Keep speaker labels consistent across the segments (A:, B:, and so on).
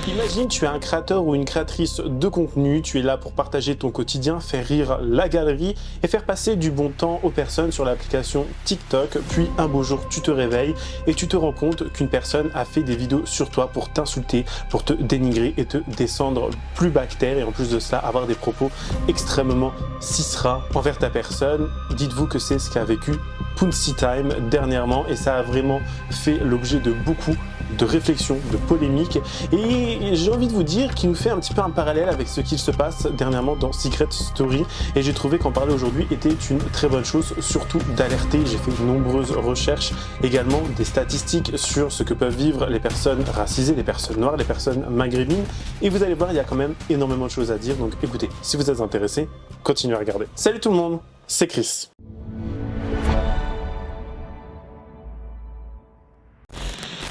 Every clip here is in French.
A: Imagine, tu es un créateur ou une créatrice de contenu, tu es là pour partager ton quotidien, faire rire la galerie et faire passer du bon temps aux personnes sur l'application TikTok. Puis un beau jour, tu te réveilles et tu te rends compte qu'une personne a fait des vidéos sur toi pour t'insulter, pour te dénigrer et te descendre plus bas que terre, et en plus de cela, avoir des propos extrêmement cisseras envers ta personne. Dites-vous que c'est ce qu'a vécu Pouncy Time dernièrement et ça a vraiment fait l'objet de beaucoup de réflexions, de polémiques, et j'ai envie de vous dire qu'il nous fait un petit peu un parallèle avec ce qu'il se passe dernièrement dans Secret Story, et j'ai trouvé qu'en parler aujourd'hui était une très bonne chose, surtout d'alerter. J'ai fait de nombreuses recherches, également des statistiques sur ce que peuvent vivre les personnes racisées, les personnes noires, les personnes maghrébines, et vous allez voir, il y a quand même énormément de choses à dire, donc écoutez, si vous êtes intéressé, continuez à regarder. Salut tout le monde, c'est Chris.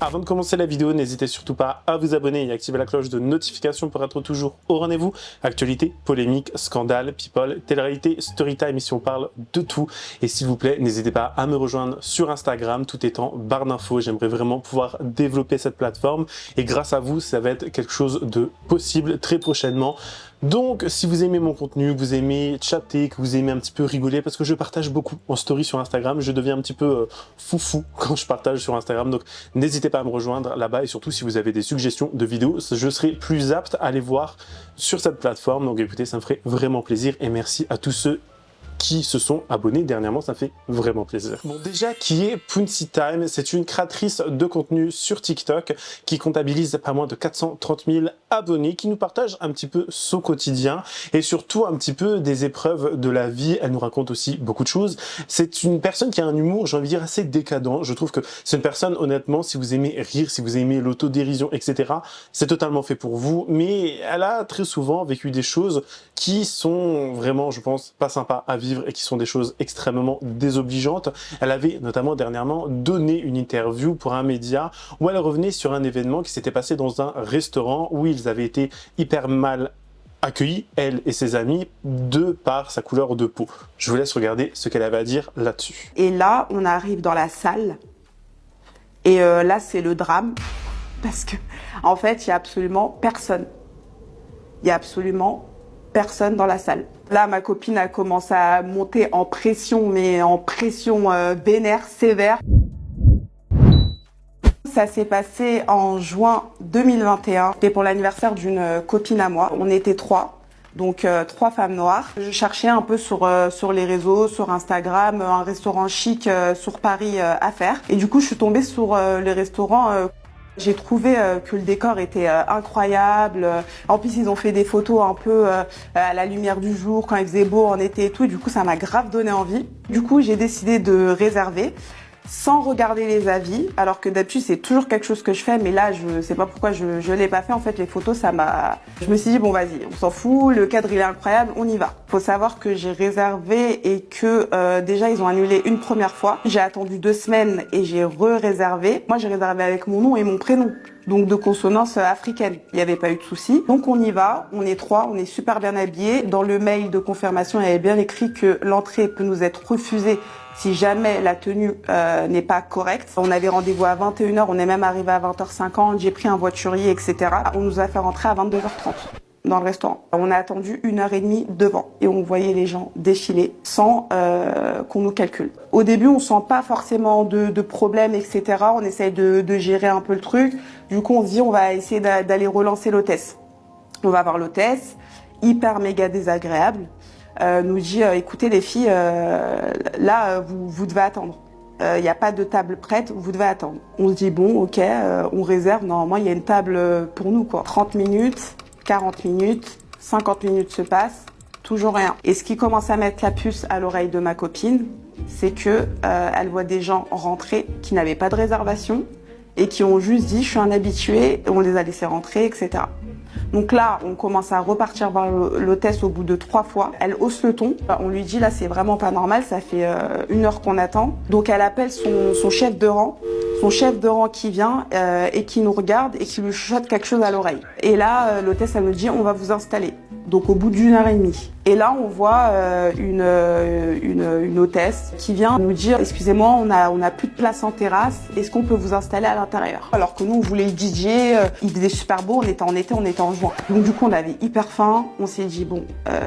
A: Avant de commencer la vidéo, n'hésitez surtout pas à vous abonner et activer la cloche de notification pour être toujours au rendez-vous. Actualité, polémique, scandale, people, télé-réalité, storytime, ici on parle de tout. Et s'il vous plaît, n'hésitez pas à me rejoindre sur Instagram, tout est en barre d'infos. J'aimerais vraiment pouvoir développer cette plateforme et grâce à vous, ça va être quelque chose de possible très prochainement. Donc, si vous aimez mon contenu, que vous aimez chatter, que vous aimez un petit peu rigoler, parce que je partage beaucoup en story sur Instagram, je deviens un petit peu foufou quand je partage sur Instagram, donc n'hésitez pas à me rejoindre là-bas, et surtout si vous avez des suggestions de vidéos, je serai plus apte à les voir sur cette plateforme. Donc écoutez, ça me ferait vraiment plaisir, et merci à tous ceux qui se sont abonnés dernièrement, ça fait vraiment plaisir. Bon, déjà, qui est Pouncy Time? C'est une créatrice de contenu sur TikTok qui comptabilise pas moins de 430 000 abonnés, qui nous partage un petit peu son quotidien et surtout un petit peu des épreuves de la vie. Elle nous raconte aussi beaucoup de choses. C'est une personne qui a un humour, j'ai envie de dire, assez décadent. Je trouve que c'est une personne, honnêtement, si vous aimez rire, si vous aimez l'autodérision, etc., c'est totalement fait pour vous. Mais elle a très souvent vécu des choses qui sont vraiment, je pense, pas sympas à vivre et qui sont des choses extrêmement désobligeantes. Elle avait notamment dernièrement donné une interview pour un média où elle revenait sur un événement qui s'était passé dans un restaurant où ils avaient été hyper mal accueillis, elle et ses amis, de par sa couleur de peau. Je vous laisse regarder ce qu'elle avait à dire là-dessus.
B: Et là, on arrive dans la salle et là, c'est le drame parce que en fait, il y a absolument personne. Il y a absolument personne dans la salle. Là, ma copine a commencé à monter en pression, mais en pression vénère, sévère. Ça s'est passé en juin 2021. C'était pour l'anniversaire d'une copine à moi. On était trois, donc trois femmes noires. Je cherchais un peu sur les réseaux, sur Instagram, un restaurant chic sur Paris à faire. Et du coup, je suis tombée sur les restaurants. J'ai trouvé que le décor était incroyable. En plus, ils ont fait des photos un peu à la lumière du jour, quand il faisait beau en été et tout. Du coup, ça m'a grave donné envie. Du coup, j'ai décidé de réserver sans regarder les avis, alors que d'habitude c'est toujours quelque chose que je fais, mais là je sais pas pourquoi je l'ai pas fait. En fait, les photos, ça m'a... Je me suis dit bon, vas-y, on s'en fout, le cadre il est incroyable, on y va. Faut savoir que j'ai réservé et que déjà ils ont annulé une première fois. J'ai attendu 2 semaines et j'ai re-réservé. Moi j'ai réservé avec mon nom et mon prénom, donc de consonance africaine. Il n'y avait pas eu de souci. Donc on y va, on est trois, on est super bien habillés. Dans le mail de confirmation, il y avait bien écrit que l'entrée peut nous être refusée si jamais la tenue n'est pas correcte. On avait rendez-vous à 21h, on est même arrivé à 20h50, j'ai pris un voiturier, etc. On nous a fait rentrer à 22h30 dans le restaurant. On a attendu 1h30 devant et on voyait les gens défiler sans qu'on nous calcule. Au début, on sent pas forcément de problème, etc. On essaye de gérer un peu le truc. Du coup, on se dit on va essayer d'aller relancer l'hôtesse. On va voir l'hôtesse, hyper méga désagréable. Nous dit écoutez les filles, là vous devez attendre. Il n'y a pas de table prête, vous devez attendre. On se dit bon ok, on réserve, normalement il y a une table pour nous quoi. 30 minutes, 40 minutes, 50 minutes se passent, toujours rien. Et ce qui commence à mettre la puce à l'oreille de ma copine, c'est que elle voit des gens rentrer qui n'avaient pas de réservation et qui ont juste dit je suis un habitué, on les a laissés rentrer, etc. Donc là, on commence à repartir vers l'hôtesse au bout de 3 fois. Elle hausse le ton. On lui dit là, c'est vraiment pas normal, ça fait 1 heure qu'on attend. Donc elle appelle son chef de rang. Son chef de rang qui vient et qui nous regarde et qui lui chuchote quelque chose à l'oreille. Et là, l'hôtesse, elle me dit on va vous installer. donc au bout d'1 heure et demie. Et là, on voit une hôtesse qui vient nous dire « Excusez-moi, on a plus de place en terrasse, est-ce qu'on peut vous installer à l'intérieur ?» Alors que nous, on voulait le DJ, il faisait super beau, on était en été, on était en juin. Donc du coup, on avait hyper faim, on s'est dit « Bon,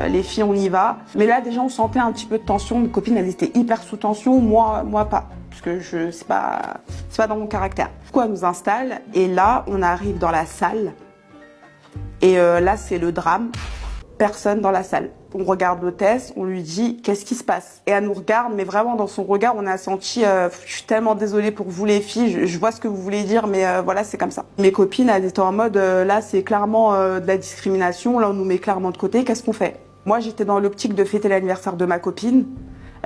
B: les filles, on y va. » Mais là, déjà, on sentait un petit peu de tension. Mes copines, elles étaient hyper sous tension, moi pas. Parce que c'est pas dans mon caractère. Du coup, elle nous installe, et là, on arrive dans la salle. Et là, c'est le drame. Personne dans la salle. On regarde l'hôtesse, on lui dit « Qu'est-ce qui se passe ?» Et elle nous regarde, mais vraiment dans son regard, on a senti « Je suis tellement désolée pour vous les filles, je vois ce que vous voulez dire, mais voilà, c'est comme ça. » Mes copines, elles étaient en mode « Là, c'est clairement de la discrimination, là, on nous met clairement de côté, qu'est-ce qu'on fait ?» Moi, j'étais dans l'optique de fêter l'anniversaire de ma copine.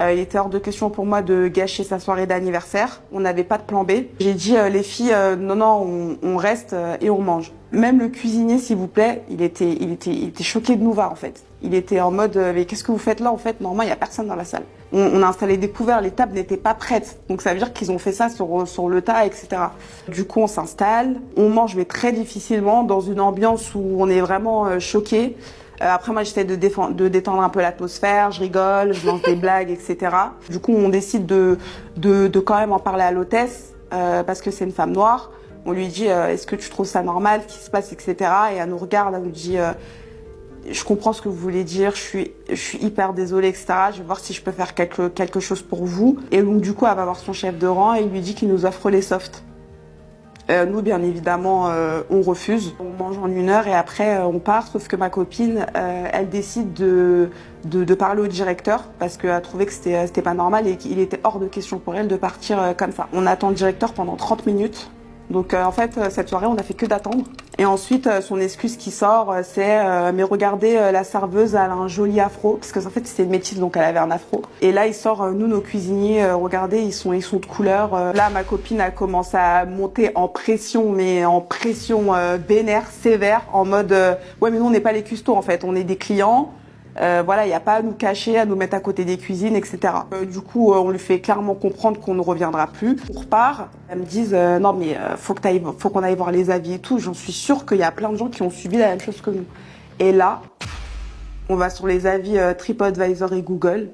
B: Il était hors de question pour moi de gâcher sa soirée d'anniversaire. On n'avait pas de plan B. J'ai dit les filles, non, on reste et on mange. Même le cuisinier, s'il vous plaît, il était choqué de nous voir en fait. Il était en mode mais qu'est-ce que vous faites là en fait? Normalement, il y a personne dans la salle. On a installé des couverts, les tables n'étaient pas prêtes. Donc ça veut dire qu'ils ont fait ça sur le tas, etc. Du coup, on s'installe, on mange mais très difficilement dans une ambiance où on est vraiment choqué. Après, moi, j'essaie de détendre un peu l'atmosphère, je rigole, je lance des blagues, etc. Du coup, on décide de quand même en parler à l'hôtesse, parce que c'est une femme noire. On lui dit, est-ce que tu trouves ça normal, ce qui se passe, etc. Et elle nous regarde, elle nous dit, je comprends ce que vous voulez dire, je suis hyper désolée, etc. Je vais voir si je peux faire quelque chose pour vous. Et donc, du coup, elle va voir son chef de rang et il lui dit qu'il nous offre les softs. Nous, bien évidemment, on refuse. On mange en 1 heure et après, on part. Sauf que ma copine, elle décide de parler au directeur parce qu'elle trouvait que c'était pas normal et qu'il était hors de question pour elle de partir comme ça. On attend le directeur pendant 30 minutes. Donc, en fait, cette soirée, on n'a fait que d'attendre. Et ensuite, son excuse qui sort, c'est mais regardez, la serveuse, elle a un joli afro. Parce que en fait, c'était une métisse, donc elle avait un afro. Et là, il sort, nous, nos cuisiniers, regardez, ils sont de couleur. Là, ma copine, elle commence à monter en pression, mais en pression vénère, sévère, en mode ouais, mais nous, on n'est pas les custos, en fait. On est des clients. Voilà, il n'y a pas à nous cacher, à nous mettre à côté des cuisines, etc. Du coup, on lui fait clairement comprendre qu'on ne reviendra plus. On repart. Elles me disent non mais faut qu'on aille voir les avis et tout. J'en suis sûre qu'il y a plein de gens qui ont subi la même chose que nous. Et là, on va sur les avis TripAdvisor et Google.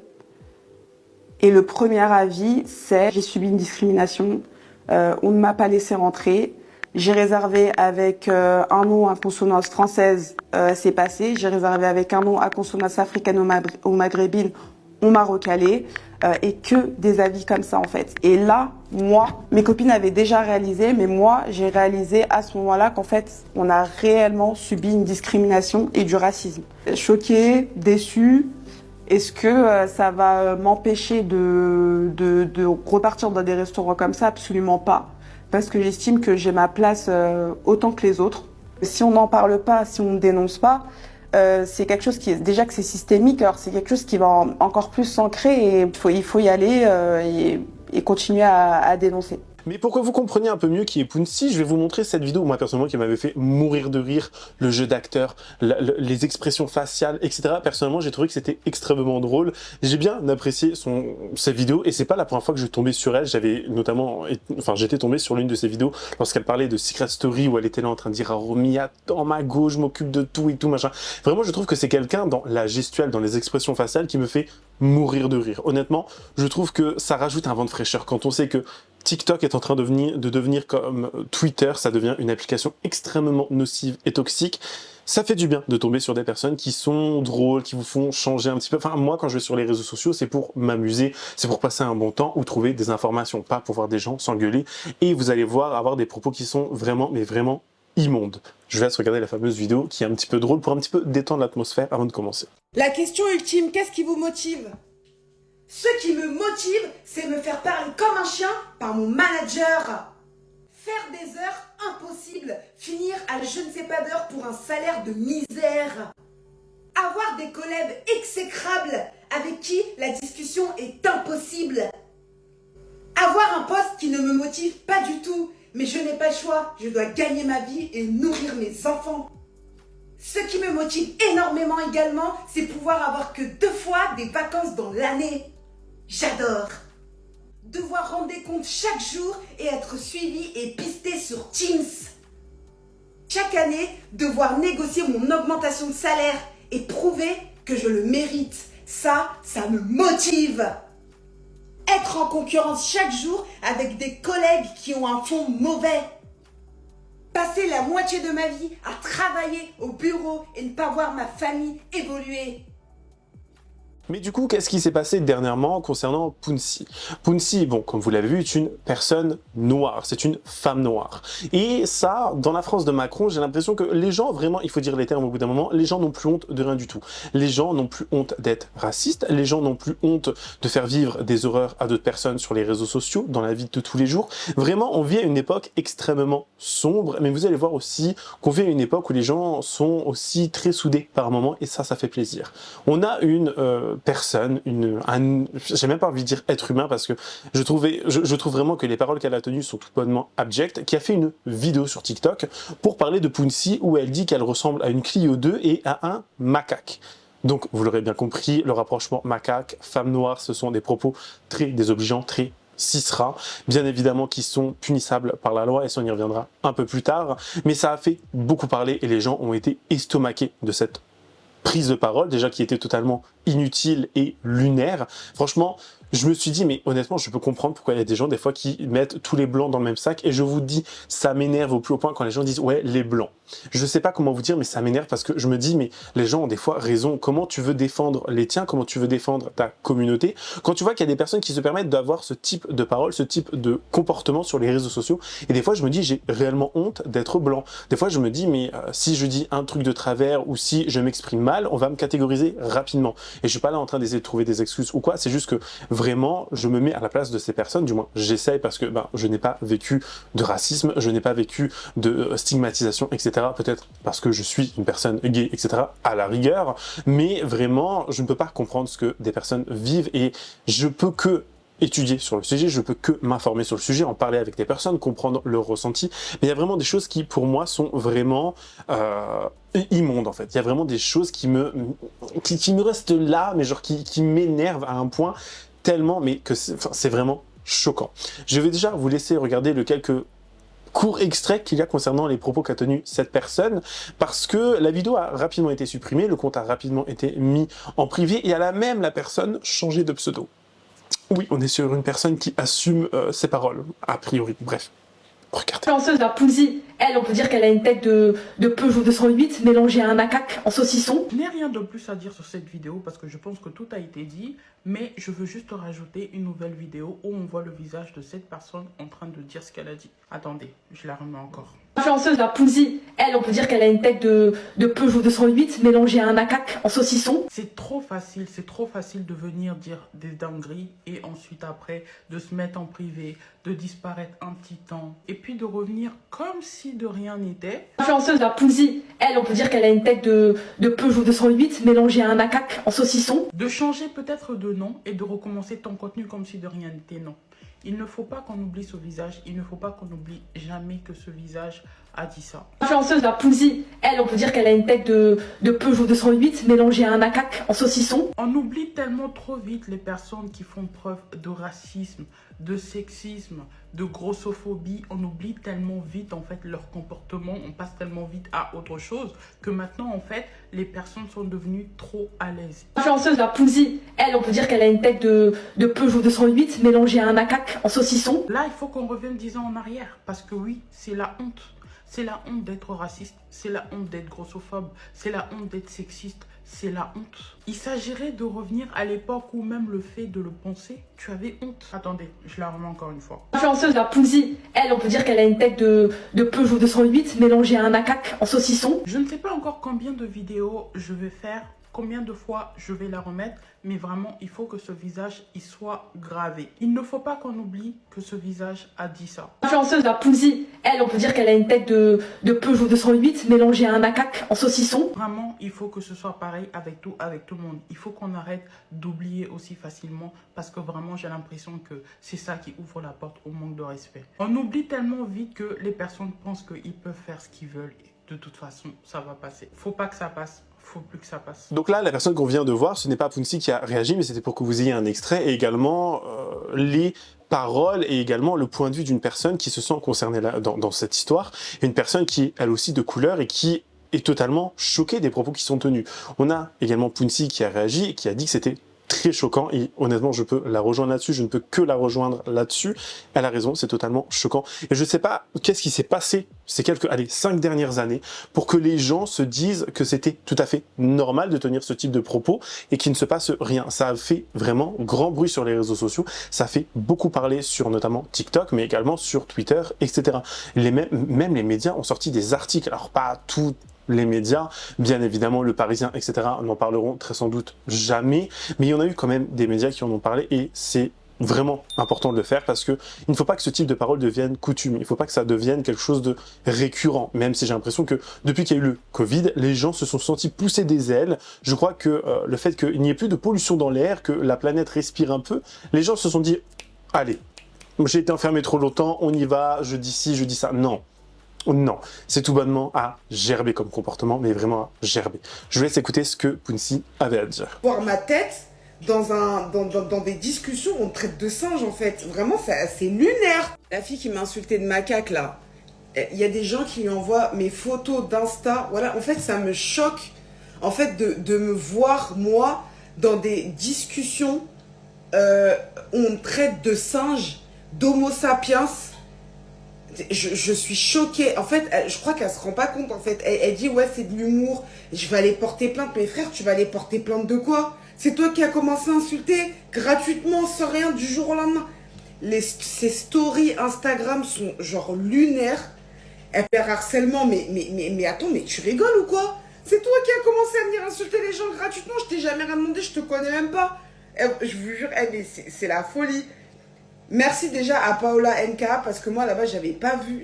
B: Et le premier avis, c'est j'ai subi une discrimination. On ne m'a pas laissé rentrer. J'ai réservé avec un nom à consonance française, c'est passé. J'ai réservé avec un nom à consonance africaine ou maghrébine, on m'a recalé. Et que des avis comme ça en fait. Et là, moi, mes copines avaient déjà réalisé, mais moi, j'ai réalisé à ce moment-là qu'en fait, on a réellement subi une discrimination et du racisme. Choquée, déçue. Est-ce que ça va m'empêcher de repartir dans des restaurants comme ça? Absolument pas. Parce que j'estime que j'ai ma place autant que les autres. Si on n'en parle pas, si on ne dénonce pas, c'est quelque chose qui est déjà que c'est systémique, alors c'est quelque chose qui va encore plus s'ancrer et il faut y aller et continuer à dénoncer.
A: Mais pour que vous compreniez un peu mieux qui est Pouncy, je vais vous montrer cette vidéo, moi personnellement, qui m'avait fait mourir de rire, le jeu d'acteur, les expressions faciales, etc. Personnellement, j'ai trouvé que c'était extrêmement drôle. J'ai bien apprécié cette vidéo, et c'est pas la première fois que je tombais sur elle. J'étais tombé sur l'une de ses vidéos lorsqu'elle parlait de Secret Story, où elle était là en train de dire à Romy, attends ma go, je m'occupe de tout et tout, machin. Vraiment, je trouve que c'est quelqu'un dans la gestuelle, dans les expressions faciales, qui me fait mourir de rire. Honnêtement, je trouve que ça rajoute un vent de fraîcheur quand on sait que TikTok est en train de devenir comme Twitter, ça devient une application extrêmement nocive et toxique. Ça fait du bien de tomber sur des personnes qui sont drôles, qui vous font changer un petit peu. Enfin, moi, quand je vais sur les réseaux sociaux, c'est pour m'amuser, c'est pour passer un bon temps ou trouver des informations, pas pour voir des gens s'engueuler. Et vous allez voir avoir des propos qui sont vraiment, mais vraiment immondes. Je vous laisse regarder la fameuse vidéo qui est un petit peu drôle pour un petit peu détendre l'atmosphère avant de commencer.
C: La question ultime, qu'est-ce qui vous motive? Ce qui me motive, c'est me faire parler comme un chien par mon manager. Faire des heures impossibles, finir à je ne sais pas d'heure pour un salaire de misère. Avoir des collègues exécrables avec qui la discussion est impossible. Avoir un poste qui ne me motive pas du tout, mais je n'ai pas le choix, je dois gagner ma vie et nourrir mes enfants. Ce qui me motive énormément également, c'est pouvoir avoir que 2 fois des vacances dans l'année. J'adore. Devoir rendre des comptes chaque jour et être suivi et pisté sur Teams. Chaque année, devoir négocier mon augmentation de salaire et prouver que je le mérite. Ça me motive. Être en concurrence chaque jour avec des collègues qui ont un fond mauvais. Passer la moitié de ma vie à travailler au bureau et ne pas voir ma famille évoluer.
A: Mais du coup, qu'est-ce qui s'est passé dernièrement concernant Pounsi? Pounsi, bon, comme vous l'avez vu, est une personne noire, c'est une femme noire. Et ça, dans la France de Macron, j'ai l'impression que les gens, vraiment, il faut dire les termes au bout d'un moment, les gens n'ont plus honte de rien du tout. Les gens n'ont plus honte d'être racistes, les gens n'ont plus honte de faire vivre des horreurs à d'autres personnes sur les réseaux sociaux, dans la vie de tous les jours. Vraiment, on vit à une époque extrêmement sombre, mais vous allez voir aussi qu'on vit à une époque où les gens sont aussi très soudés par moments, et ça fait plaisir. On a une personne, j'ai même pas envie de dire être humain parce que je trouve vraiment que les paroles qu'elle a tenues sont tout bonnement abjectes, qui a fait une vidéo sur TikTok pour parler de Pounsi où elle dit qu'elle ressemble à une Clio 2 et à un macaque. Donc, vous l'aurez bien compris, le rapprochement macaque, femme noire, ce sont des propos très désobligeants, très cisra, bien évidemment qui sont punissables par la loi et ça on y reviendra un peu plus tard, mais ça a fait beaucoup parler et les gens ont été estomaqués de cette prise de parole, déjà qui était totalement inutile et lunaire. Franchement, je me suis dit, mais honnêtement, je peux comprendre pourquoi il y a des gens, des fois, qui mettent tous les blancs dans le même sac. Et je vous dis, ça m'énerve au plus haut point quand les gens disent, ouais, les blancs. Je sais pas comment vous dire, mais ça m'énerve parce que je me dis, mais les gens ont des fois raison. Comment tu veux défendre les tiens? Comment tu veux défendre ta communauté? Quand tu vois qu'il y a des personnes qui se permettent d'avoir ce type de parole, ce type de comportement sur les réseaux sociaux. Et des fois, je me dis, j'ai réellement honte d'être blanc. Des fois, je me dis, mais si je dis un truc de travers ou si je m'exprime mal, on va me catégoriser rapidement. Et je suis pas là en train d'essayer de trouver des excuses ou quoi. C'est juste que vraiment, je me mets à la place de ces personnes, du moins j'essaye parce que je n'ai pas vécu de racisme, je n'ai pas vécu de stigmatisation, etc. Peut-être parce que je suis une personne gay, etc. à la rigueur, mais vraiment, je ne peux pas comprendre ce que des personnes vivent et je peux que étudier sur le sujet, je peux que m'informer sur le sujet, en parler avec des personnes, comprendre leur ressenti. Mais il y a vraiment des choses qui, pour moi, sont vraiment immondes, en fait. Il y a vraiment des choses qui me restent là, mais genre qui m'énervent à un point tellement, mais que c'est vraiment choquant. Je vais déjà vous laisser regarder le quelques court extrait qu'il y a concernant les propos qu'a tenus cette personne, parce que la vidéo a rapidement été supprimée, le compte a rapidement été mis en privé, et à la même la personne changé de pseudo. Oui, on est sur une personne qui assume ses paroles, a priori. Bref, regardez.
D: Influenceuse, la Pounsi, elle, on peut dire qu'elle a une tête de Peugeot 208 mélangée à un macaque en saucisson.
E: Je n'ai rien de plus à dire sur cette vidéo parce que je pense que tout a été dit, mais je veux juste rajouter une nouvelle vidéo où on voit le visage de cette personne en train de dire ce qu'elle a dit. Attendez, je la remets encore.
D: Influenceuse, la Pounsi, elle, on peut dire qu'elle a une tête de Peugeot 208 mélangée à un macaque en saucisson.
E: C'est trop facile de venir dire des dingueries et ensuite après de se mettre en privé, de disparaître un petit temps et puis de revenir comme si de rien n'était.
D: Influenceuse, la Pounsi, elle, on peut dire qu'elle a une tête de Peugeot 208 mélangée à un macaque en saucisson.
E: De changer peut-être de nom et de recommencer ton contenu comme si de rien n'était, non. Il ne faut pas qu'on oublie ce visage, il ne faut pas qu'on oublie jamais que ce visage a dit ça.
D: Influenceuse, la Pounsi, elle, on peut dire qu'elle a une tête de Peugeot 208 mélangée à un macaque en saucisson.
E: On oublie tellement trop vite les personnes qui font preuve de racisme, de sexisme, de grossophobie. On oublie tellement vite en fait leur comportement, on passe tellement vite à autre chose que maintenant en fait les personnes sont devenues trop à l'aise.
D: Influenceuse, la Pounsi, elle, on peut dire qu'elle a une tête de Peugeot 208 mélangée à un macaque en saucisson.
E: Là, il faut qu'on revienne 10 ans en arrière parce que oui, c'est la honte. C'est la honte d'être raciste, c'est la honte d'être grossophobe, c'est la honte d'être sexiste, c'est la honte. Il s'agirait de revenir à l'époque où même le fait de le penser, tu avais honte. Attendez, je la remets encore une fois.
D: Influenceuse, la Pounsi, elle, on peut dire qu'elle a une tête de Peugeot 208 mélangée à un macaque en saucisson.
E: Je ne sais pas encore combien de vidéos je vais faire, combien de fois je vais la remettre, mais vraiment, il faut que ce visage il soit gravé. Il ne faut pas qu'on oublie que ce visage a dit ça.
D: Influenceuse, la Pounsi, elle, on peut dire qu'elle a une tête de Peugeot 208 mélangée à un macaque en saucisson.
E: Vraiment, il faut que ce soit pareil avec tout le monde. Il faut qu'on arrête d'oublier aussi facilement parce que vraiment, j'ai l'impression que c'est ça qui ouvre la porte au manque de respect. On oublie tellement vite que les personnes pensent qu'ils peuvent faire ce qu'ils veulent. De toute façon, ça va passer. Faut pas que ça passe. Faut plus que ça passe. Donc
A: là, la personne qu'on vient de voir, ce n'est pas Pounsi qui a réagi, mais c'était pour que vous ayez un extrait et également les paroles et également le point de vue d'une personne qui se sent concernée là, dans cette histoire. Une personne qui est elle aussi de couleur et qui est totalement choqué des propos qui sont tenus. On a également Pounsi qui a réagi et qui a dit que c'était très choquant, et honnêtement je peux la rejoindre là-dessus, je ne peux que la rejoindre là-dessus. Elle a raison, c'est totalement choquant. Et je sais pas qu'est-ce qui s'est passé ces 5 dernières années pour que les gens se disent que c'était tout à fait normal de tenir ce type de propos et qu'il ne se passe rien. Ça a fait vraiment grand bruit sur les réseaux sociaux, ça a fait beaucoup parler sur notamment TikTok, mais également sur Twitter, etc. Même les médias ont sorti des articles, alors pas tous les médias, bien évidemment Le Parisien, etc. n'en parleront très sans doute jamais, mais il y en a eu quand même des médias qui en ont parlé, et c'est vraiment important de le faire parce que il ne faut pas que ce type de parole devienne coutume, il ne faut pas que ça devienne quelque chose de récurrent, même si j'ai l'impression que depuis qu'il y a eu le Covid, les gens se sont sentis pousser des ailes. Je crois que le fait qu'il n'y ait plus de pollution dans l'air, que la planète respire un peu, les gens se sont dit « Allez, j'ai été enfermé trop longtemps, on y va, je dis ci, je dis ça ». Non, c'est tout bonnement à gerber comme comportement, mais vraiment à gerber. Je vous laisse écouter ce que Pounsi avait à dire.
C: Voir ma tête dans des discussions, on me traite de singe en fait. Vraiment, c'est lunaire. La fille qui m'a insulté de macaque là, il y a des gens qui lui envoient mes photos d'Insta. Voilà, en fait, ça me choque en fait de me voir moi dans des discussions où on me traite de singe, d'homo sapiens. Je suis choquée. En fait, je crois qu'elle se rend pas compte. En fait, elle dit ouais, c'est de l'humour. Je vais aller porter plainte. Mais frère, tu vas aller porter plainte de quoi? C'est toi qui as commencé à insulter gratuitement, sans rien, du jour au lendemain. Ces stories Instagram sont genre lunaires. Elle fait harcèlement. Mais attends, mais tu rigoles ou quoi? C'est toi qui as commencé à venir insulter les gens gratuitement. Je t'ai jamais rien demandé. Je te connais même pas. Je vous jure, c'est la folie. Merci déjà à Paola NK parce que moi là-bas j'avais pas vu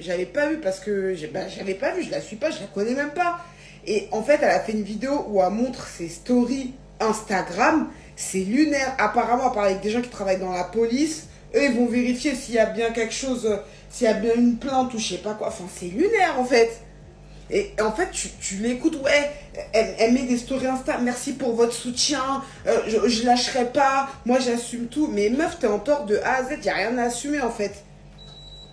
C: parce que j'avais pas vu, je la suis pas, je la connais même pas. Et en fait elle a fait une vidéo où elle montre ses stories Instagram, c'est lunaire. Apparemment elle parle avec des gens qui travaillent dans la police, eux ils vont vérifier s'il y a bien quelque chose, s'il y a bien une plainte ou je sais pas quoi, enfin c'est lunaire en fait. Et en fait, tu l'écoutes, ouais, elle met des stories Insta, merci pour votre soutien, je lâcherai pas, moi j'assume tout. Mais meuf, t'es en tort de A à Z, y a rien à assumer en fait.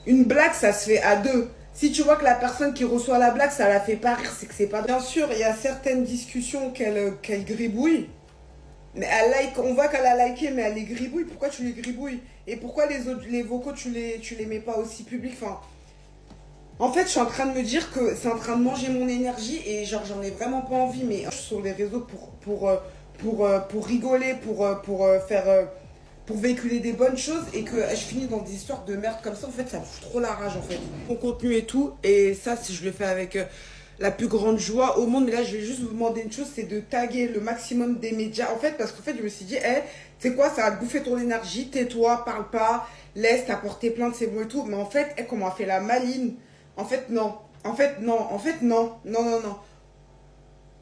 C: Une blague, ça se fait à deux. Si tu vois que la personne qui reçoit la blague, ça la fait pas rire, c'est que c'est pas... Bien sûr, il y a certaines discussions qu'elle gribouille. Mais on voit qu'elle a liké, mais elle les gribouille. Pourquoi tu les gribouilles? Et pourquoi les vocaux, tu les mets pas aussi publics? Enfin... En fait, je suis en train de me dire que c'est en train de manger mon énergie et genre j'en ai vraiment pas envie. Mais sur les réseaux pour rigoler, pour véhiculer des bonnes choses et que je finis dans des histoires de merde comme ça, en fait, ça me fout trop la rage en fait. Mon contenu et tout, et ça, si je le fais avec la plus grande joie au monde. Mais là, je vais juste vous demander une chose, c'est de taguer le maximum des médias. En fait, parce qu'en fait, je me suis dit, c'est quoi, ça va te bouffer ton énergie, tais-toi, parle pas, laisse, t'as porté plainte, c'est bon et tout. Mais en fait, comment on a fait la maline. En fait, non. En fait, non. Non.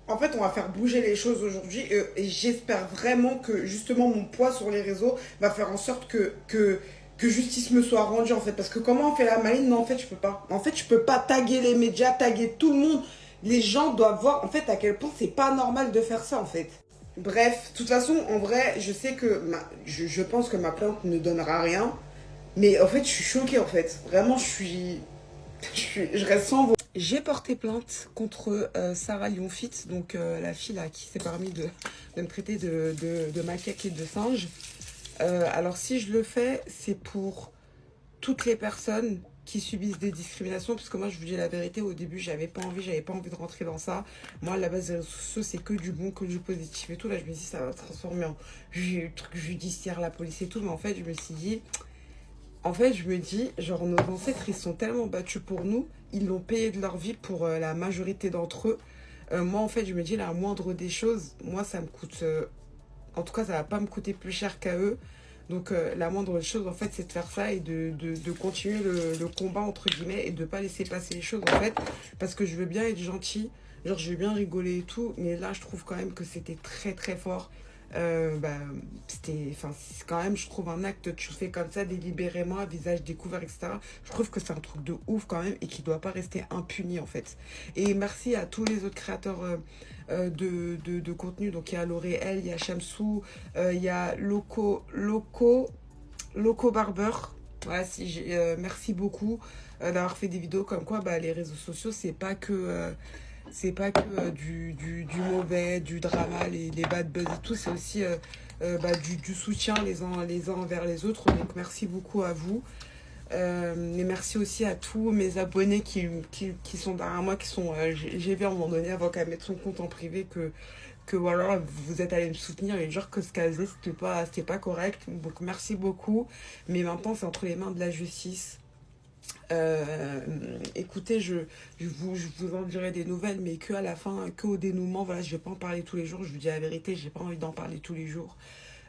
C: En fait, on va faire bouger les choses aujourd'hui et j'espère vraiment que, justement, mon poids sur les réseaux va faire en sorte que justice me soit rendue, en fait. Parce que comment on fait la maline? Non, en fait, je peux pas. En fait, je peux pas taguer les médias, taguer tout le monde. Les gens doivent voir, en fait, à quel point c'est pas normal de faire ça, en fait. Bref, de toute façon, en vrai, je sais que... Je pense que ma plainte ne donnera rien. Mais en fait, je suis choquée, en fait. Vraiment, je reste sans voix. J'ai porté plainte contre Sarah Lionfit, donc la fille là qui s'est permis de me traiter de macaque et de singe. Alors si je le fais, c'est pour toutes les personnes qui subissent des discriminations, parce que moi je vous dis la vérité, au début j'avais pas envie de rentrer dans ça. Moi à la base des réseaux sociaux c'est que du bon, que du positif et tout. Là je me dis ça va transformer en truc judiciaire, la police et tout, mais en fait je me suis dit... En fait, je me dis, genre, nos ancêtres, ils sont tellement battus pour nous, ils l'ont payé de leur vie pour la majorité d'entre eux. Moi, en fait, je me dis, la moindre des choses, moi, ça me coûte... en tout cas, ça va pas me coûter plus cher qu'à eux. Donc, la moindre des choses, en fait, c'est de faire ça et de continuer le combat, entre guillemets, et de pas laisser passer les choses, en fait. Parce que je veux bien être gentille, genre, je veux bien rigoler et tout, mais là, je trouve quand même que c'était très, très fort. C'est quand même, je trouve, un acte, tu le fais comme ça délibérément à visage découvert, etc. Je trouve que c'est un truc de ouf quand même et qui doit pas rester impuni en fait. Et merci à tous les autres créateurs de contenu. Donc il y a L'Oréal, il y a Shamsou, il y a Loco Barber. Voilà, merci beaucoup d'avoir fait des vidéos comme quoi les réseaux sociaux c'est pas que
B: c'est pas que du mauvais, du drama, les bad buzz et tout, c'est aussi du soutien les uns envers les autres. Donc merci beaucoup à vous. Et merci aussi à tous mes abonnés qui sont derrière moi, qui sont j'ai vu à un moment donné avant qu'elle mette son compte en privé que voilà, vous êtes allés me soutenir et dire que ce qu'elle faisait c'était pas correct. Donc merci beaucoup, mais maintenant c'est entre les mains de la justice. Écoutez, je vous en dirai des nouvelles, mais que à la fin, que au dénouement. Voilà, je vais pas en parler tous les jours, je vous dis la vérité, j'ai pas envie d'en parler tous les jours.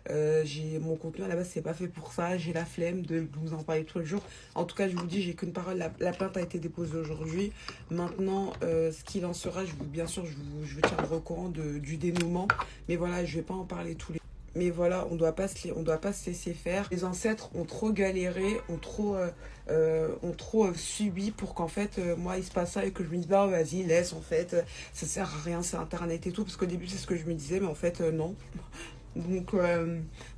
B: Mon contenu à la base c'est pas fait pour ça, j'ai la flemme de vous en parler tous les jours. En tout cas, je vous dis, j'ai qu'une parole, la plainte a été déposée aujourd'hui. Maintenant, ce qu'il en sera, bien sûr je vous tiendrai au courant du dénouement, mais voilà, je vais pas en parler tous les jours. Mais voilà, on doit pas se laisser faire. Les ancêtres ont trop galéré, ont trop subi pour qu'en fait, moi, il se passe ça et que je me dise, bah vas-y, laisse, en fait, ça sert à rien, c'est Internet et tout. Parce qu'au début, c'est ce que je me disais, mais en fait, non. Donc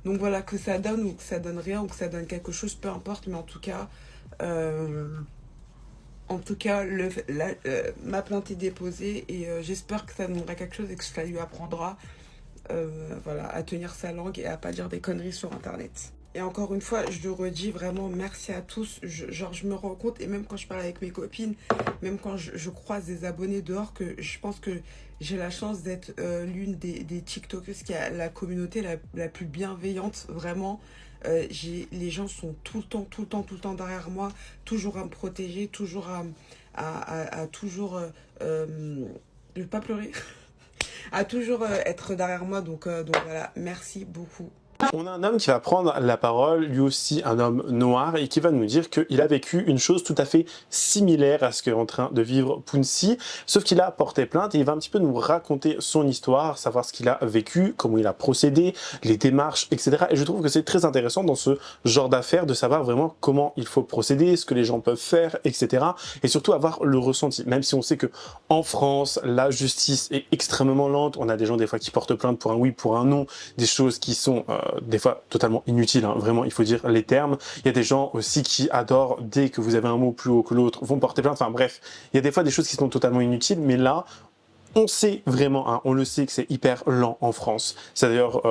B: voilà, que ça donne ou que ça donne rien ou que ça donne quelque chose, peu importe. Mais en tout cas, ma plainte est déposée et j'espère que ça donnera quelque chose et que ça lui apprendra voilà, à tenir sa langue et à pas dire des conneries sur Internet. Et encore une fois, je le redis, vraiment merci à tous. Je me rends compte, et même quand je parle avec mes copines, même quand je croise des abonnés dehors, que je pense que j'ai la chance d'être l'une des TikTokers qui a la communauté la plus bienveillante, vraiment. Les gens sont tout le temps derrière moi, toujours à me protéger, toujours à toujours... je vais pas pleurer. À toujours être derrière moi, donc voilà, merci beaucoup.
A: On a un homme qui va prendre la parole, lui aussi un homme noir, et qui va nous dire qu'il a vécu une chose tout à fait similaire à ce qu'est en train de vivre Pouncy, sauf qu'il a porté plainte et il va un petit peu nous raconter son histoire, savoir ce qu'il a vécu, comment il a procédé, les démarches, etc. Et je trouve que c'est très intéressant dans ce genre d'affaires de savoir vraiment comment il faut procéder, ce que les gens peuvent faire, etc. Et surtout avoir le ressenti, même si on sait que en France, la justice est extrêmement lente, on a des gens des fois qui portent plainte pour un oui, pour un non, des choses qui sont des fois totalement inutile, hein. Vraiment il faut dire les termes. Il y a des gens aussi qui adorent, dès que vous avez un mot plus haut que l'autre, vont porter plainte, enfin bref, il y a des fois des choses qui sont totalement inutiles, mais là, on sait vraiment, hein, on le sait que c'est hyper lent en France. C'est d'ailleurs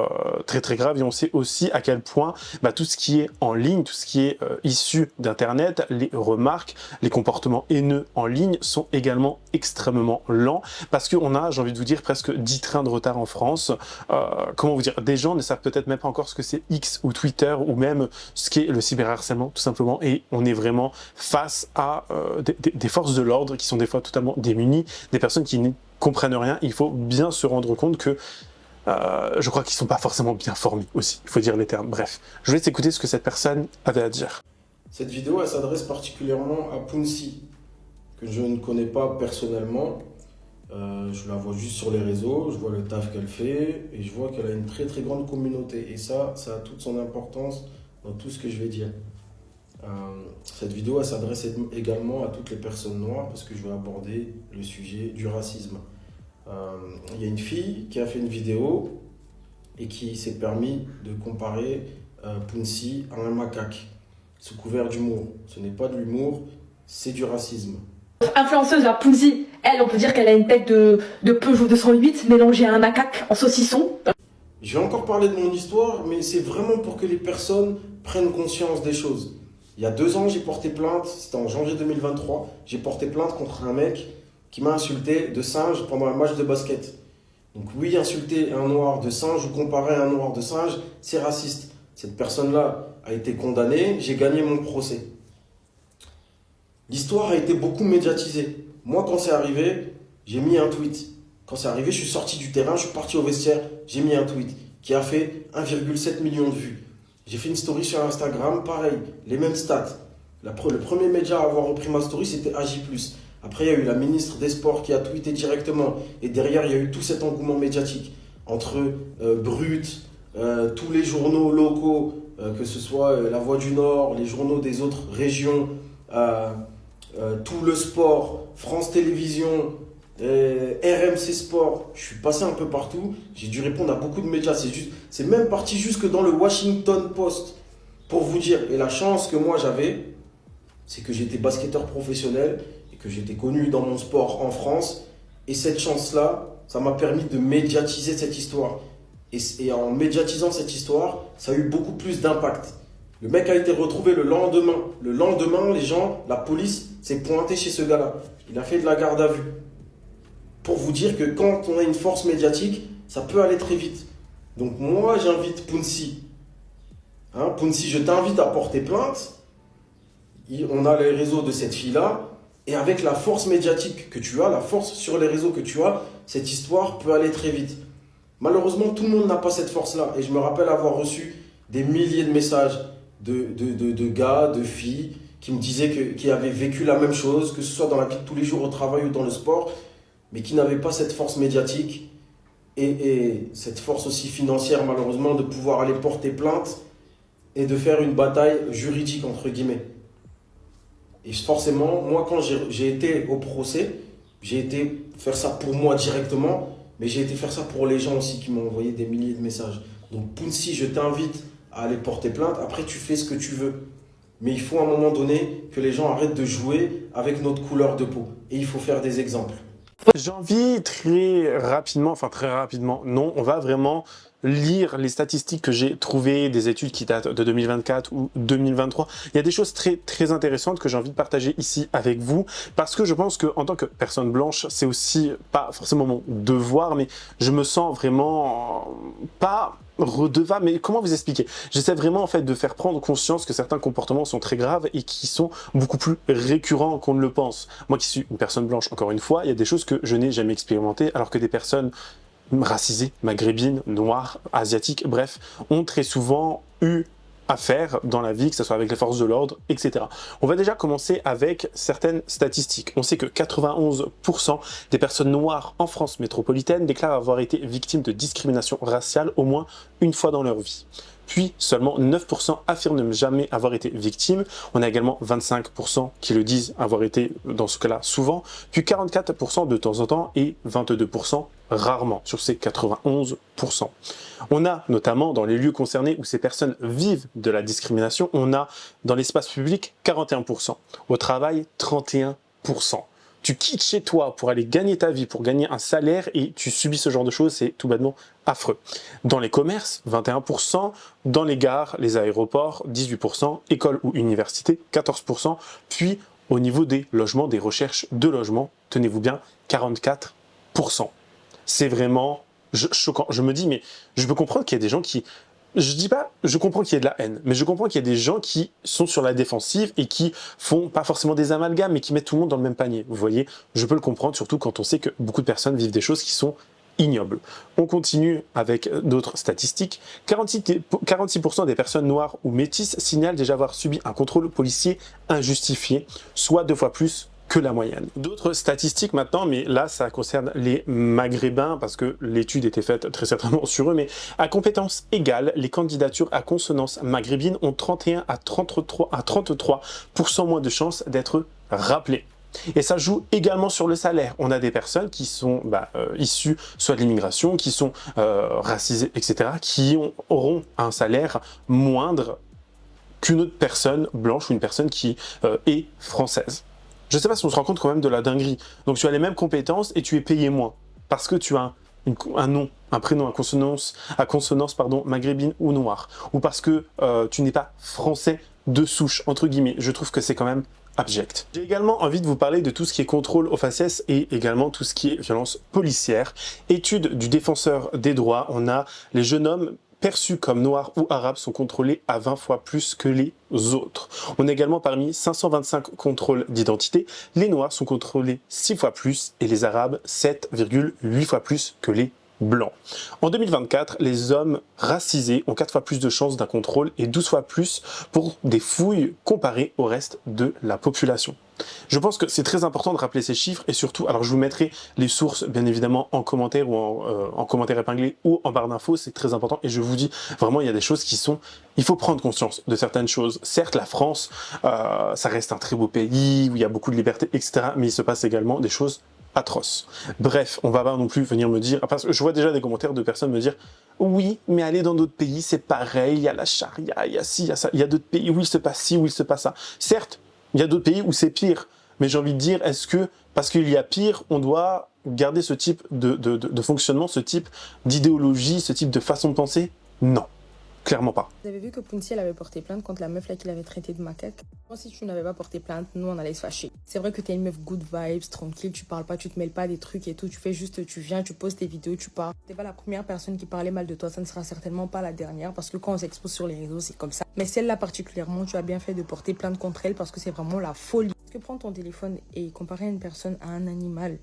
A: très grave et on sait aussi à quel point tout ce qui est en ligne, tout ce qui est issu d'internet, les remarques, les comportements haineux en ligne sont également extrêmement lents parce qu'on a, j'ai envie de vous dire, presque 10 trains de retard en France. Comment vous dire, des gens ne savent peut-être même pas encore ce que c'est X ou Twitter ou même ce qu'est le cyberharcèlement tout simplement, et on est vraiment face à des forces de l'ordre qui sont des fois totalement démunies, des personnes qui ne comprennent rien. Il faut bien se rendre compte que je crois qu'ils sont pas forcément bien formés aussi, il faut dire les termes. Bref, je vous laisse écouter ce que cette personne avait à dire.
F: Cette vidéo, elle s'adresse particulièrement à Pouncy, que je ne connais pas personnellement. Je la vois juste sur les réseaux, je vois le taf qu'elle fait et je vois qu'elle a une très grande communauté. Et ça a toute son importance dans tout ce que je vais dire. Cette vidéo, elle s'adresse également à toutes les personnes noires parce que je vais aborder le sujet du racisme. Il y a une fille qui a fait une vidéo et qui s'est permis de comparer Pouncy à un macaque sous couvert d'humour. Ce n'est pas de l'humour, c'est du racisme.
D: Influenceuse, la Pouncy, elle, on peut dire qu'elle a une tête de Peugeot 208 mélangée à un macaque en saucisson.
F: Je vais encore parler de mon histoire, mais c'est vraiment pour que les personnes prennent conscience des choses. Il y a 2 ans, j'ai porté plainte, c'était en janvier 2023, j'ai porté plainte contre un mec qui m'a insulté de singe pendant un match de basket. Donc oui, insulter un noir de singe ou comparer un noir de singe, c'est raciste. Cette personne-là a été condamnée, j'ai gagné mon procès. L'histoire a été beaucoup médiatisée. Moi, quand c'est arrivé, j'ai mis un tweet. Quand c'est arrivé, je suis sorti du terrain, je suis parti au vestiaire, j'ai mis un tweet qui a fait 1,7 million de vues. J'ai fait une story sur Instagram, pareil, les mêmes stats. Le premier média à avoir repris ma story, c'était AJ+. Après, il y a eu la ministre des Sports qui a tweeté directement. Et derrière, il y a eu tout cet engouement médiatique. Entre Brut, tous les journaux locaux, que ce soit La Voix du Nord, les journaux des autres régions, tout le sport, France Télévisions, RMC Sport, je suis passé un peu partout, j'ai dû répondre à beaucoup de médias, c'est même parti jusque dans le Washington Post pour vous dire. Et la chance que moi j'avais, c'est que j'étais basketteur professionnel et que j'étais connu dans mon sport en France Et cette chance-là, ça m'a permis de médiatiser cette histoire. Et en médiatisant cette histoire, ça a eu beaucoup plus d'impact. Le mec a été retrouvé le lendemain. Le lendemain, la police s'est pointée chez ce gars-là. Il a fait de la garde à vue. Pour vous dire que quand on a une force médiatique, ça peut aller très vite. Donc moi, j'invite Pounsi. Pounsi, je t'invite à porter plainte. On a les réseaux de cette fille-là. Et avec la force médiatique que tu as, la force sur les réseaux que tu as, cette histoire peut aller très vite. Malheureusement, tout le monde n'a pas cette force-là. Et je me rappelle avoir reçu des milliers de messages de gars, de filles, qui me disaient qu'ils avaient vécu la même chose, que ce soit dans la vie de tous les jours au travail ou dans le sport, mais qui n'avaient pas cette force médiatique et cette force aussi financière, malheureusement, de pouvoir aller porter plainte et de faire une bataille juridique, entre guillemets. Et forcément, moi, quand j'ai été au procès, j'ai été faire ça pour moi directement, mais j'ai été faire ça pour les gens aussi qui m'ont envoyé des milliers de messages. Donc, Pounsi, je t'invite à aller porter plainte. Après, tu fais ce que tu veux. Mais il faut à un moment donné que les gens arrêtent de jouer avec notre couleur de peau. Et il faut faire des exemples.
A: J'ai envie très rapidement, non, on va vraiment lire les statistiques que j'ai trouvées, des études qui datent de 2024 ou 2023. Il y a des choses très intéressantes que j'ai envie de partager ici avec vous, parce que je pense qu'en tant que personne blanche, c'est aussi pas forcément mon devoir, mais je me sens vraiment pas redevable, mais comment vous expliquer? J'essaie vraiment en fait de faire prendre conscience que certains comportements sont très graves et qui sont beaucoup plus récurrents qu'on ne le pense. Moi qui suis une personne blanche, encore une fois, il y a des choses que je n'ai jamais expérimentées, alors que des personnes racisées, maghrébines, noires, asiatiques, bref, ont très souvent eu à faire dans la vie, que ce soit avec les forces de l'ordre, etc. On va déjà commencer avec certaines statistiques. On sait que 91% des personnes noires en France métropolitaine déclarent avoir été victimes de discrimination raciale au moins une fois dans leur vie. Puis seulement 9% affirment ne jamais avoir été victimes. On a également 25% qui le disent avoir été dans ce cas-là souvent, puis 44% de temps en temps et 22% rarement sur ces 91%. On a notamment dans les lieux concernés où ces personnes vivent de la discrimination, on a dans l'espace public 41%, au travail 31%. Tu quittes chez toi pour aller gagner ta vie, pour gagner un salaire et tu subis ce genre de choses, c'est tout bêtement affreux. Dans les commerces, 21%, dans les gares, les aéroports, 18%, écoles ou universités, 14%, puis au niveau des logements, des recherches de logements, tenez-vous bien, 44%. C'est vraiment choquant. Je me dis, mais je peux comprendre qu'il y a des gens qui... Je dis pas, je comprends qu'il y ait de la haine, mais je comprends qu'il y a des gens qui sont sur la défensive et qui font pas forcément des amalgames, mais qui mettent tout le monde dans le même panier. Vous voyez, je peux le comprendre, surtout quand on sait que beaucoup de personnes vivent des choses qui sont ignobles. On continue avec d'autres statistiques. 46% des personnes noires ou métisses signalent déjà avoir subi un contrôle policier injustifié, soit 2 fois plus que la moyenne. D'autres statistiques maintenant, mais là ça concerne les Maghrébins parce que l'étude était faite très certainement sur eux, mais à compétences égales, les candidatures à consonance maghrébine ont 31 à 33% moins de chances d'être rappelées. Et ça joue également sur le salaire. On a des personnes qui sont issues soit de l'immigration, qui sont racisées, etc., qui auront un salaire moindre qu'une autre personne blanche ou une personne qui est française. Je ne sais pas si on se rend compte quand même de la dinguerie. Donc tu as les mêmes compétences et tu es payé moins. Parce que tu as un nom, un prénom à consonance maghrébine ou noire. Ou parce que tu n'es pas français de souche, entre guillemets. Je trouve que c'est quand même abject. J'ai également envie de vous parler de tout ce qui est contrôle aux faciès et également tout ce qui est violence policière. Étude du défenseur des droits, on a les jeunes hommes perçus comme noirs ou arabes sont contrôlés à 20 fois plus que les autres. On a également parmi 525 contrôles d'identité, les noirs sont contrôlés 6 fois plus et les arabes 7,8 fois plus que les blancs. En 2024, les hommes racisés ont 4 fois plus de chances d'un contrôle et 12 fois plus pour des fouilles comparées au reste de la population. Je pense que c'est très important de rappeler ces chiffres et surtout, alors je vous mettrai les sources bien évidemment en commentaire ou en commentaire épinglé ou en barre d'infos, c'est très important et je vous dis vraiment il y a des choses qui sont, il faut prendre conscience de certaines choses. Certes la France, ça reste un très beau pays où il y a beaucoup de liberté, etc. Mais il se passe également des choses atroces. Bref, on va pas non plus venir me dire, parce que je vois déjà des commentaires de personnes me dire oui, mais aller dans d'autres pays c'est pareil, il y a la charia, il y a ci, il y a ça, il y a d'autres pays où il se passe ci, où il se passe ça. Certes, il y a d'autres pays où c'est pire, mais j'ai envie de dire, est-ce que parce qu'il y a pire, on doit garder ce type de fonctionnement, ce type d'idéologie, ce type de façon de penser? Non. Clairement pas.
G: Vous avez vu que Pounsi, elle avait porté plainte contre la meuf là qui l'avait traité de macaque. Moi, si tu n'avais pas porté plainte, nous on allait se fâcher. C'est vrai que t'es une meuf good vibes, tranquille, tu parles pas, tu te mêles pas des trucs et tout, tu fais juste, tu viens, tu poses tes vidéos, tu pars. T'es pas la première personne qui parlait mal de toi, ça ne sera certainement pas la dernière parce que quand on s'expose sur les réseaux, c'est comme ça. Mais celle-là particulièrement, tu as bien fait de porter plainte contre elle parce que c'est vraiment la folie. Parce que prendre ton téléphone et comparer une personne à un animal,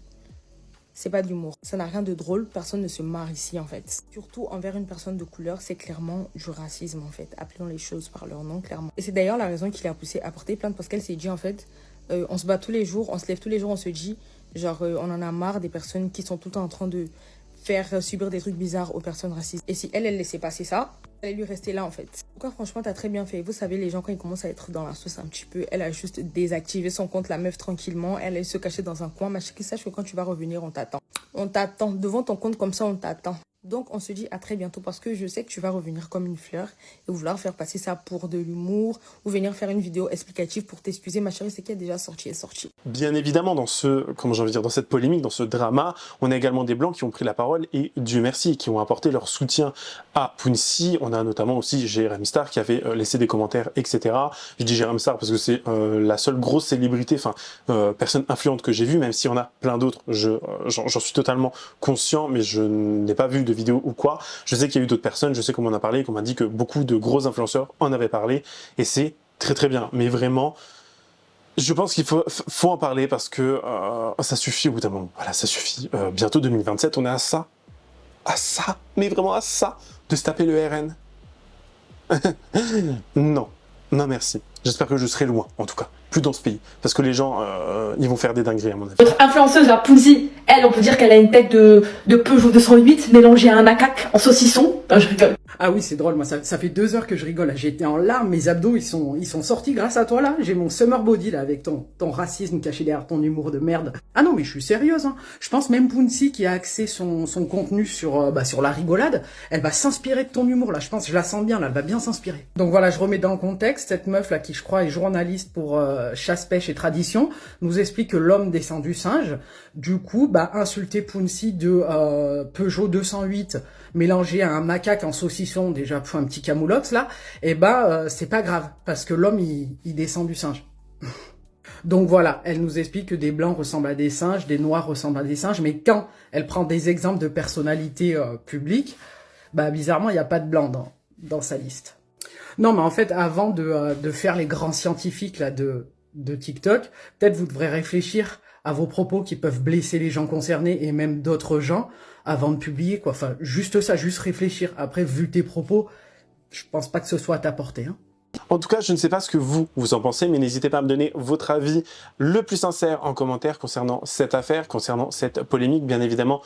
G: c'est pas de l'humour. Ça n'a rien de drôle, personne ne se marre ici en fait. Surtout envers une personne de couleur, c'est clairement du racisme en fait. Appelons les choses par leur nom clairement. Et c'est d'ailleurs la raison qui l'a poussée à porter plainte parce qu'elle s'est dit en fait, on se bat tous les jours, on se lève tous les jours, on se dit, genre on en a marre des personnes qui sont tout le temps en train de faire subir des trucs bizarres aux personnes racistes. Et si elle laissait passer ça, elle allait lui rester là en fait. Pourquoi franchement t'as très bien fait. Vous savez les gens quand ils commencent à être dans la sauce un petit peu, elle a juste désactivé son compte la meuf tranquillement, elle se cachait dans un coin, mais sache que quand tu vas revenir on t'attend. On t'attend devant ton compte comme ça on t'attend. Donc on se dit à très bientôt parce que je sais que tu vas revenir comme une fleur et vouloir faire passer ça pour de l'humour ou venir faire une vidéo explicative pour t'excuser. Ma chérie, c'est qui est déjà sorti est sorti.
A: Bien évidemment, dans dans cette polémique, dans ce drama, on a également des blancs qui ont pris la parole et Dieu merci, qui ont apporté leur soutien à Pounsi. On a notamment aussi Jérém Star qui avait laissé des commentaires, etc. Je dis Jérém Star parce que c'est la seule grosse célébrité, personne influente que j'ai vue, même s'il y en a plein d'autres, j'en suis totalement conscient, mais je n'ai pas vu de vidéo ou quoi. Je sais qu'il y a eu d'autres personnes, je sais qu'on m'en a parlé, qu'on m'a dit que beaucoup de gros influenceurs en avaient parlé, et c'est très très bien. Mais vraiment, je pense qu'il faut en parler parce que ça suffit au bout d'un moment. Voilà, ça suffit. Bientôt 2027, on est à ça, mais vraiment à ça, de se taper le RN. Non merci. J'espère que je serai loin, en tout cas. Plus dans ce pays. Parce que les gens, ils vont faire des dingueries, à mon avis.
D: Notre influenceuse, la Pounsi, elle, on peut dire qu'elle a une tête de Peugeot 208 mélangée à un macaque en saucisson. Non, je rigole.
H: Ah oui, c'est drôle, moi, ça fait 2 heures que je rigole. J'étais en larmes, mes abdos, ils sont sortis grâce à toi, là. J'ai mon summer body, là, avec ton racisme caché derrière ton humour de merde. Ah non, mais je suis sérieuse, hein. Je pense même Pounsi, qui a axé son contenu sur la rigolade, elle va s'inspirer de ton humour, là. Je la sens bien, là, elle va bien s'inspirer. Donc voilà, je remets dans le contexte, cette meuf, là, qui je crois est journaliste pour chasse, pêche et tradition, nous explique que l'homme descend du singe. Du coup, insulter Pounsi de Peugeot 208 mélangé à un macaque en saucisson, déjà un petit camoulox là, c'est pas grave, parce que l'homme il descend du singe. Donc voilà, elle nous explique que des blancs ressemblent à des singes, des noirs ressemblent à des singes, mais quand elle prend des exemples de personnalités publiques, bizarrement il n'y a pas de blanc dans sa liste. Non, mais en fait, avant de faire les grands scientifiques là de TikTok, peut-être vous devrez réfléchir à vos propos qui peuvent blesser les gens concernés et même d'autres gens avant de publier, quoi. Enfin, juste ça, juste réfléchir. Après, vu tes propos, je pense pas que ce soit à ta portée, hein.
A: En tout cas, je ne sais pas ce que vous en pensez, mais n'hésitez pas à me donner votre avis le plus sincère en commentaire concernant cette affaire, concernant cette polémique, bien évidemment,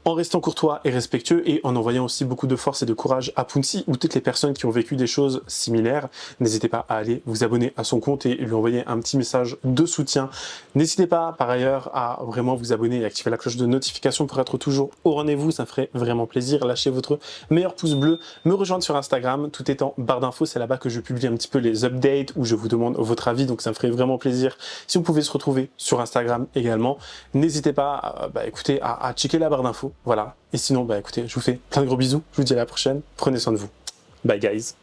A: en restant courtois et respectueux et en envoyant aussi beaucoup de force et de courage à Pounsi ou toutes les personnes qui ont vécu des choses similaires. N'hésitez pas à aller vous abonner à son compte et lui envoyer un petit message de soutien. N'hésitez pas par ailleurs à vraiment vous abonner et activer la cloche de notification pour être toujours au rendez-vous, ça ferait vraiment plaisir. Lâchez votre meilleur pouce bleu, me rejoindre sur Instagram, tout est en barre d'infos, c'est là-bas que je publie un petit peu les updates où je vous demande votre avis, donc ça me ferait vraiment plaisir si vous pouvez se retrouver sur Instagram également. N'hésitez pas à checker la barre d'infos. Voilà. Et sinon, écoutez, je vous fais plein de gros bisous. Je vous dis à la prochaine. Prenez soin de vous. Bye guys.